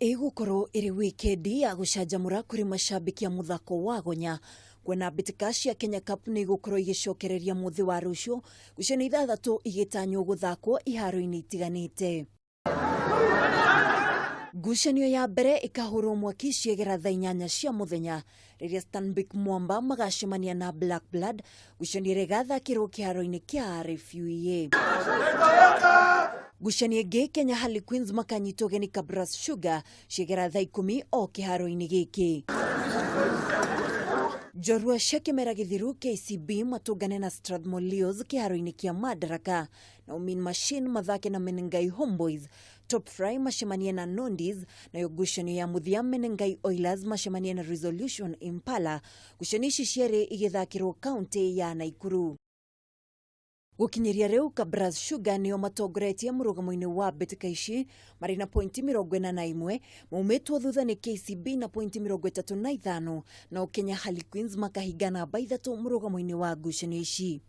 Igukorwo iri wikendi ya gucanjamura kuri mashabiki ya muthako wa gonya kwena Mbitika cia Kenya Cup ni gukorwo igicokereria muthi wa rucio guceni 6 igitanywo guthakwo iharo-ini itiganite. Ngucanio ya mbere ikahurwo mwaki ciegera thaa 8 cia muthenya riria Stanbic Mwamba magacemania na Black Blood guceni rigathakirwo kiharo-ini kia RFUA. Ngucanio ingi Kenya Harlequins makanyitwo geni Kabras Sugar ciegera thaa 10 o kiharo-ini giki. Jorua cia kimera githiru KCB matungane na Strathmore Leos kiharo-ini kia Madaraka na Umin Machine mathake na Menengai Homeboys. Top Fry macemanie na Nondis na ngucanio ya muthia Menengai Oilers macemanie na Resolution Impala ngucanio ici ciere igithakirwo kaunti ya Naikuru. Gukinyiria riu Kabras Sugar nio matongoretie murugamo-ini wa Mbitika ici mari na pointi 41 maumitwo thutha ni KCB na pointi 35 na Kenya Harlequins makahingana namba 3 murugamo-ini wa ngucanio ici.